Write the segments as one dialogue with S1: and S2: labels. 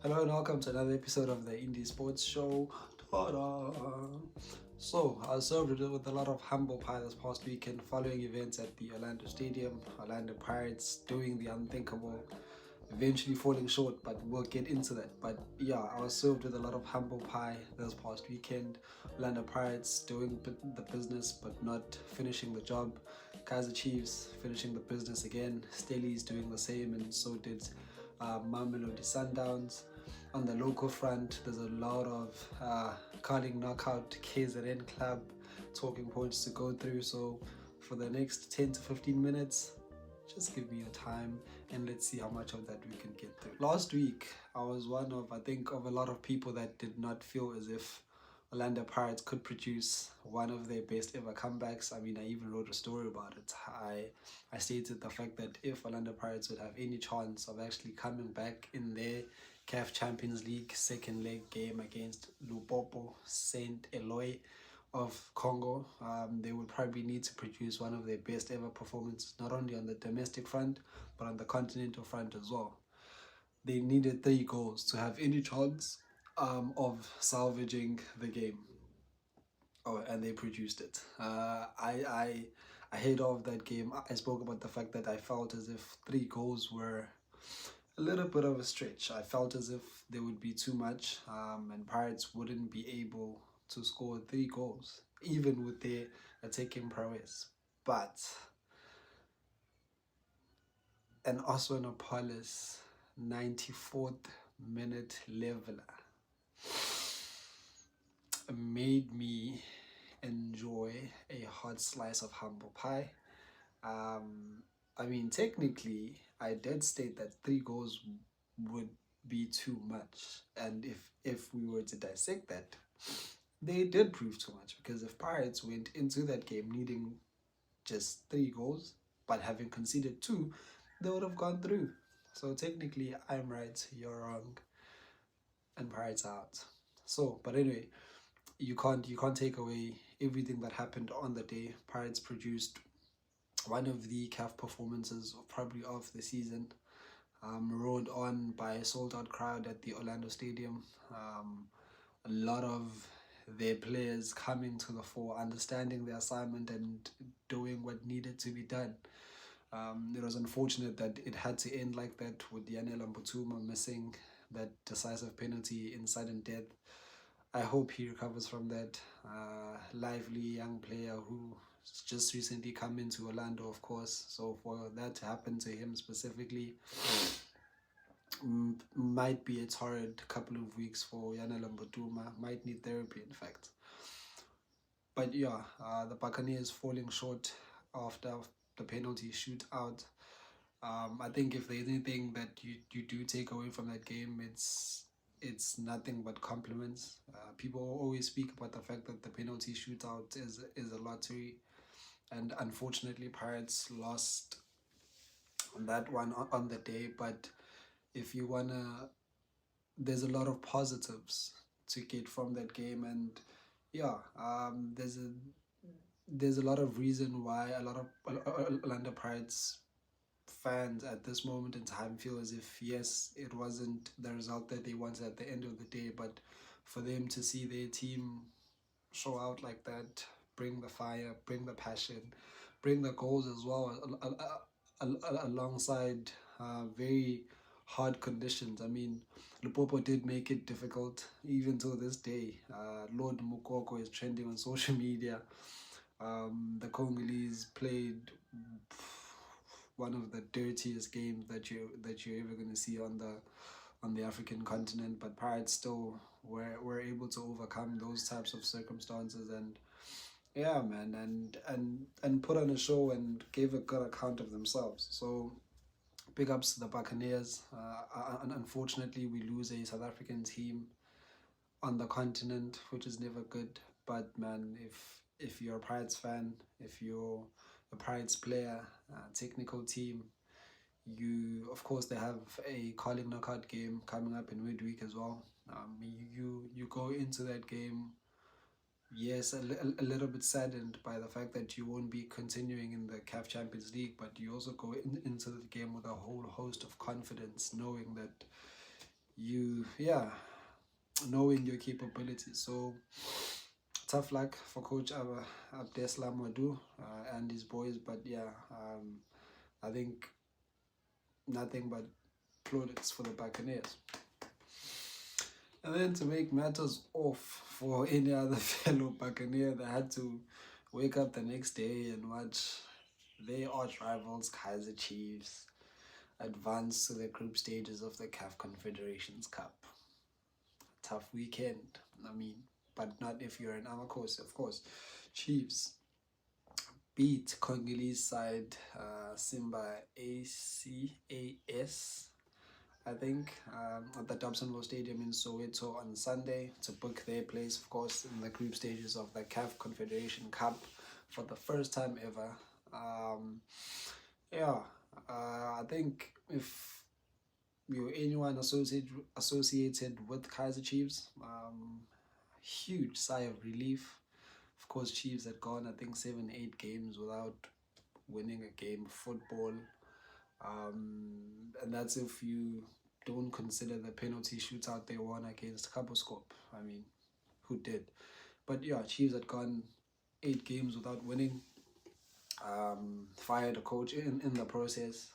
S1: Hello and welcome to another episode of the Indie Sports Show. Ta-da! So, I was served with a lot of humble pie this past weekend following events at the Orlando Stadium. Orlando Pirates doing the unthinkable, eventually falling short, but we'll get into that. But yeah, I was served with a lot of humble pie this past weekend. Orlando Pirates doing the business but not finishing the job. Kaizer Chiefs finishing the business again. Stellies doing the same, and so did Mamelodi Sundowns. On the local front, there's a lot of calling knockout KZN club talking points to go through. So for the next 10 to 15 minutes, just give me your time and let's see how much of that we can get through. Last week, I was one of, I think, of a lot of people that did not feel as if Orlando Pirates could produce one of their best ever comebacks. I mean, I even wrote a story about it. I stated the fact that if Orlando Pirates would have any chance of actually coming back in their CAF Champions League second leg game against Lubumbashi Saint Eloi of Congo, they would probably need to produce one of their best ever performances, not only on the domestic front, but on the continental front as well. They needed 3 goals to have any chance of salvaging the game. Oh, and they produced it. I hate off that game. I spoke about the fact that I felt as if 3 goals were a little bit of a stretch. I felt as if there would be too much, and Pirates wouldn't be able to score 3 goals, even with their attacking prowess. But an Oswanapolis 94th minute leveler made me enjoy a hot slice of humble pie. I mean, technically, I did state that 3 goals would be too much, and if we were to dissect that, they did prove too much, because if Pirates went into that game needing just 3 goals but having conceded 2, they would have gone through. So technically, I'm right, you're wrong, and Pirates out. So, but anyway, you can't take away everything that happened on the day. Pirates produced one of the CAF performances probably of the season, rolled on by a sold-out crowd at the Orlando Stadium. A lot of their players coming to the fore, understanding their assignment and doing what needed to be done. It was unfortunate that it had to end like that, with Yanela Mbutuma missing that decisive penalty in sudden death. I hope he recovers from that. Lively young player who just recently come into Orlando, of course. So for that to happen to him specifically, might be a torrid couple of weeks for Yanela Mbutuma. Might need therapy, in fact. But yeah, the Buccaneers falling short after the penalty shootout. I think if there's anything that you do take away from that game, it's nothing but compliments. People always speak about the fact that the penalty shootout is a lottery, and unfortunately Pirates lost that one on the day. But if you wanna, there's a lot of positives to get from that game, and yeah, there's a lot of reason why a lot of Orlando Pirates fans at this moment in time feel as if, yes, it wasn't the result that they wanted at the end of the day, but for them to see their team show out like that, bring the fire, bring the passion, bring the goals as well, alongside very hard conditions. I mean, Lupopo did make it difficult even till this day. Lord Mukoko is trending on social media. The Congolese played one of the dirtiest games that you're ever going to see on the African continent, but Pirates still were able to overcome those types of circumstances, and yeah, man, and put on a show and gave a good account of themselves. So big ups to the Buccaneers. And unfortunately, we lose a South African team on the continent, which is never good. But man, if you're a Pirates fan, if you're a Pirates player, technical team, of course they have a calling knockout game coming up in midweek as well. You go into that game, yes, a little bit saddened by the fact that you won't be continuing in the CAF Champions League, but you also go into the game with a whole host of confidence, knowing that knowing your capabilities. So tough luck for Coach Abdeslam Madu and his boys, but I think nothing but plaudits for the Buccaneers. And then to make matters off for any other fellow Buccaneer, they had to wake up the next day and watch their arch rivals, Kaizer Chiefs, advance to the group stages of the CAF Confederations Cup. Tough weekend, but not if you're an Amakosi, of course. Chiefs beat Congolese side Simba ACAS, I think, at the Dobsonville Stadium in Soweto on Sunday to book their place, of course, in the group stages of the CAF Confederation Cup for the first time ever. I think if you're anyone associated with Kaizer Chiefs, huge sigh of relief. Of course, Chiefs had gone, I think, 7-8 games without winning a game of football. And that's if you don't consider the penalty shootout they won against Kaposkop. Who did? But yeah, Chiefs had gone 8 games without winning. Fired a coach in the process.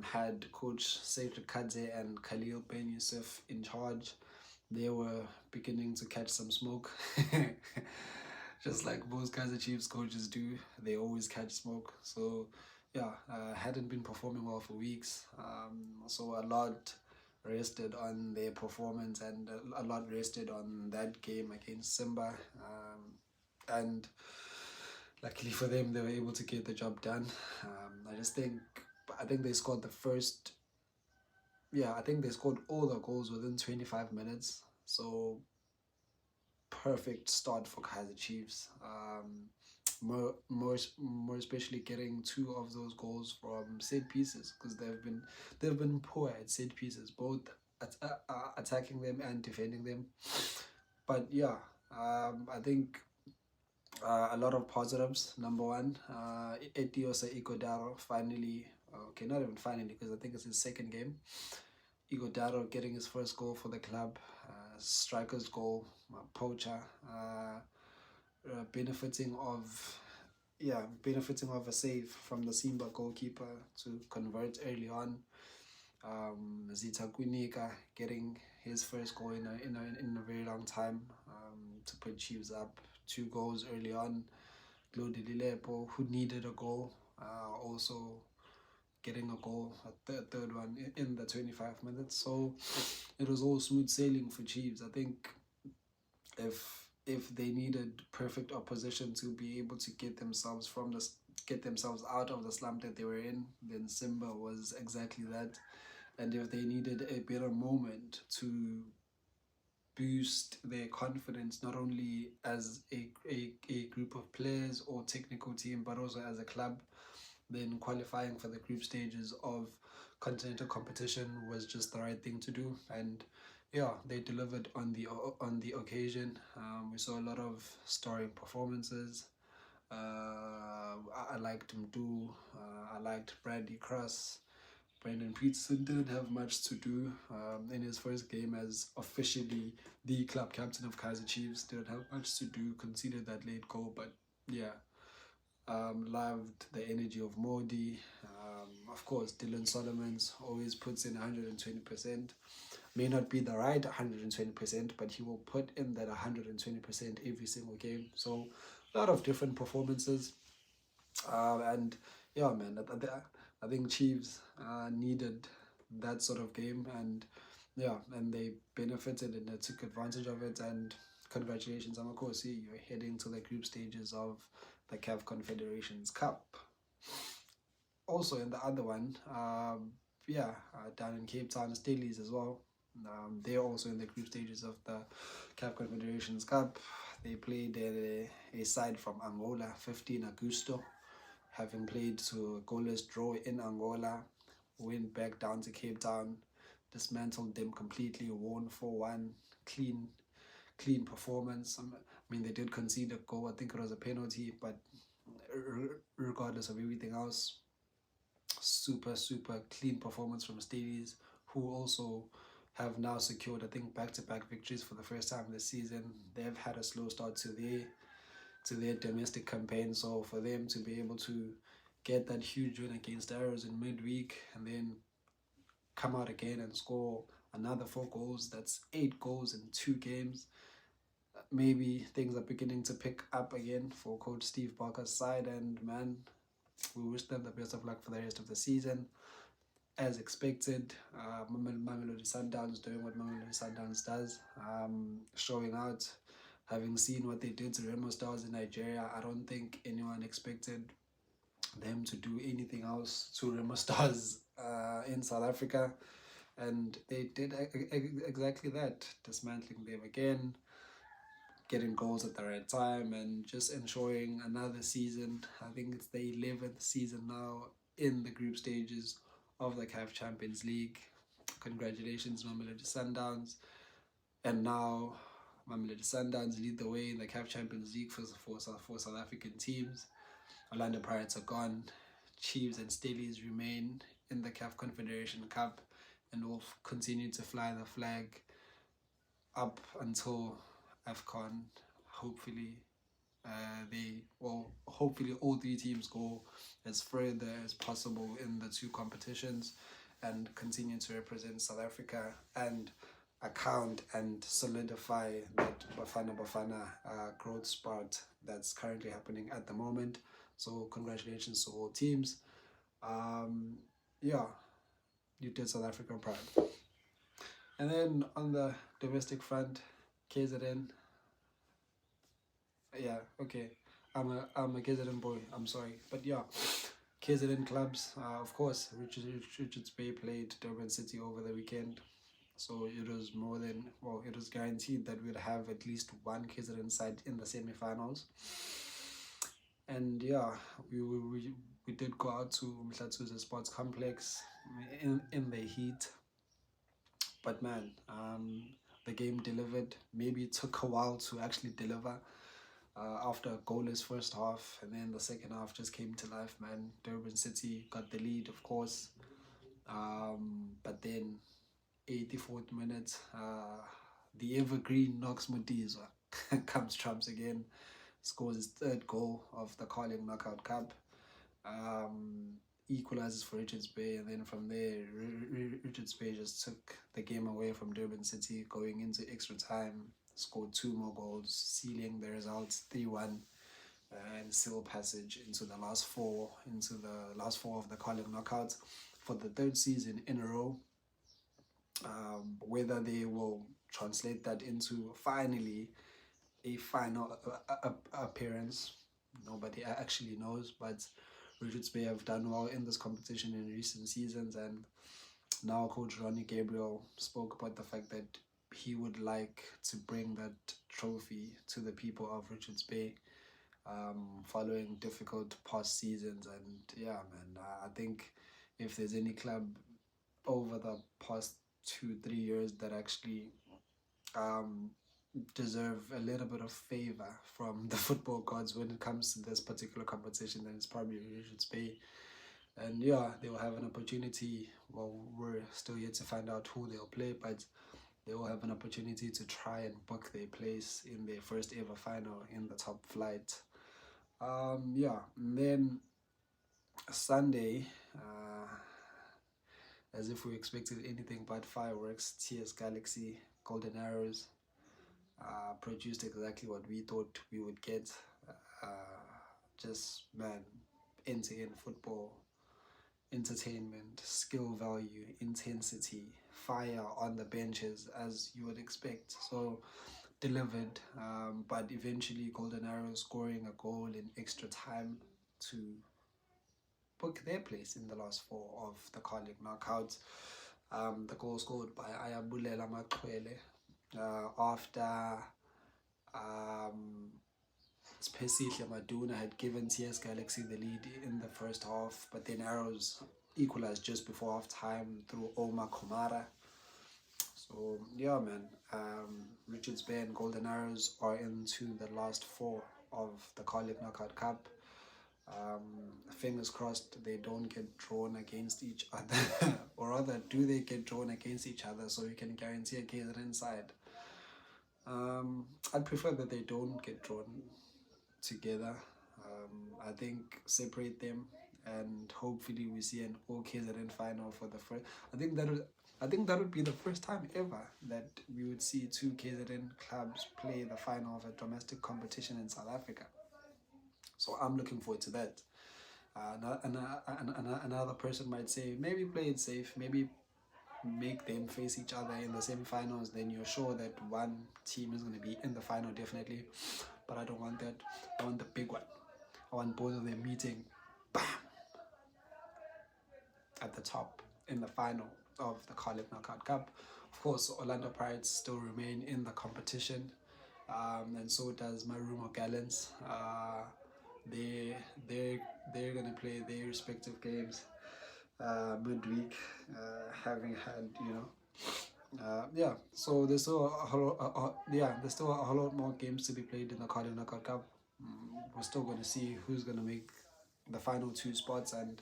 S1: Had Coach Cedric Kadze and Khalil Ben Youssef in charge. They were beginning to catch some smoke. Just like most Kaizer Chiefs coaches do, they always catch smoke. So hadn't been performing well for weeks. So a lot rested on their performance and a lot rested on that game against Simba. And luckily for them, they were able to get the job done. I think they scored the first. I think they scored all the goals within 25 minutes. So perfect start for Kaizer Chiefs. More especially getting 2 of those goals from set pieces, because they've been poor at set pieces, both attacking them and defending them. But I think a lot of positives. Number one, Etiosa Igodaro finally, not even finally, because I think it's his second game. Igodaro getting his first goal for the club, striker's goal, poacher, benefiting of a save from the Simba goalkeeper to convert early on. Zita Kunika getting his first goal in a very long time, to put Chiefs up 2 goals early on. Glody Lilepo, who needed a goal, also getting a goal, a third one in the 25 minutes. So it was all smooth sailing for Chiefs. I think if they needed perfect opposition to be able to get themselves out of the slump that they were in, then Simba was exactly that. And if they needed a better moment to boost their confidence, not only as a group of players or technical team, but also as a club, then qualifying for the group stages of continental competition was just the right thing to do. And they delivered on the occasion. We saw a lot of starring performances. I liked Mdu. I liked Bradley Cross. Brendan Peterson didn't have much to do in his first game as officially the club captain of Kaizer Chiefs. Didn't have much to do, conceded that late goal, but loved the energy of Modi. Of course, Dylan Solomons always puts in 120%. May not be the right 120%, but he will put in that 120% every single game. So a lot of different performances. And I think Chiefs needed that sort of game, and they benefited and they took advantage of it. And congratulations, Amakosi, you're heading to the group stages of the CAF Confederations Cup. Also in the other one, down in Cape Town, Stellies as well. They're also in the group stages of the CAF Confederations Cup. They played a side from Angola, 15 Augusto, having played to a goalless draw in Angola, went back down to Cape Town, dismantled them completely, won 4-1, clean performance. They did concede a goal. I think it was a penalty, but regardless of everything else, super clean performance from Stellies, who also have now secured, I think, back-to-back victories for the first time this season. They've had a slow start to their domestic campaign, so for them to be able to get that huge win against Arrows in midweek and then come out again and score another 4 goals, that's 8 goals in 2 games. Maybe things are beginning to pick up again for Coach Steve Barker's side, and man, we wish them the best of luck for the rest of the season. As expected, Mamelodi Sundowns doing what Mamelodi Sundowns does, showing out. Having seen what they did to Remo Stars in Nigeria, I don't think anyone expected them to do anything else to Remo Stars in South Africa, and they did exactly that, dismantling them again, getting goals at the right time, and just ensuring another season. I think it's the 11th season now in the group stages of the CAF Champions League. Congratulations, Mamelodi Sundowns. And now Mamelodi Sundowns lead the way in the CAF Champions League for South African teams. Orlando Pirates are gone. Chiefs and Stellies remain in the CAF Confederation Cup and will continue to fly the flag up until AFCON. Hopefully hopefully all 3 teams go as further as possible in the 2 competitions and continue to represent South Africa and account and solidify that Bafana growth spurt that's currently happening at the moment. So congratulations to all teams. You did South Africa proud. And then on the domestic front, KZN. Yeah, okay. I'm a KZN boy. I'm sorry, but yeah, KZN clubs. Of course, Richards Bay played Durban City over the weekend, so it was it was guaranteed that we'd have at least one KZN side in the semi-finals. And yeah, we did go out to Mhlathuze Sports Complex in the heat, but man, the game delivered. Maybe it took a while to actually deliver. After a goalless first half, and then the second half just came to life, man. Durban City got the lead, of course, but then 84th minute, the evergreen Knox Mudizwa comes trumps again, scores his 3rd goal of the Carling Knockout Cup, equalizes for Richards Bay, and then from there Richards Bay just took the game away from Durban City, going into extra time, scored 2 more goals, sealing the results 3-1, and seal passage into the last four of the Carling knockouts for the 3rd season in a row. Whether they will translate that into finally a final appearance, nobody actually knows, but Richards Bay have done well in this competition in recent seasons, and now Coach Ronnie Gabriel spoke about the fact that he would like to bring that trophy to the people of Richards Bay, following difficult past seasons. And yeah, man, I think if there's any club over the past 2-3 years that actually deserve a little bit of favor from the football gods when it comes to this particular competition, then it's probably Richards Bay. And yeah, they will have an opportunity. Well, we're still yet to find out who they'll play, but they will have an opportunity to try and book their place in their first ever final in the top flight. And then Sunday, as if we expected anything but fireworks, TS Galaxy, Golden Arrows, produced exactly what we thought we would get. Just, man, end-to-end football, entertainment, skill value, intensity, fire on the benches, as you would expect. So delivered, but eventually Golden Arrows scoring a goal in extra time to book their place in the last 4 of the Carling knockouts. The goal scored by Ayabulela Maqwele after Spesihle Maduna had given TS Galaxy the lead in the first half, but then Arrows equalized just before half time through Omar Komara. So yeah, man, Richards Bay and Golden Arrows are into the last 4 of the Carling Knockout Cup. Fingers crossed they don't get drawn against each other, or rather, do they get drawn against each other so we can guarantee a KZN side? I'd prefer that they don't get drawn together. I think separate them, and hopefully we see an all KZN final for the first. I think that would be the first time ever that we would see two KZN clubs play the final of a domestic competition in South Africa. So I'm looking forward to that. Another person might say maybe play it safe, maybe make them face each other in the semi-finals. Then you're sure that one team is going to be in the final definitely. But I don't want that. I want the big one. I want both of them meeting, bam, at the top in the final of the CAF Knockout Cup. Of course, Orlando Pirates still remain in the competition, and so does Marumo Gallants. They're gonna play their respective games midweek, having had so there's still there's still a whole lot more games to be played in the CAF Knockout Cup. We're still going to see who's going to make the final two spots, and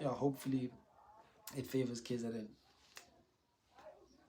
S1: hopefully it favors KZN.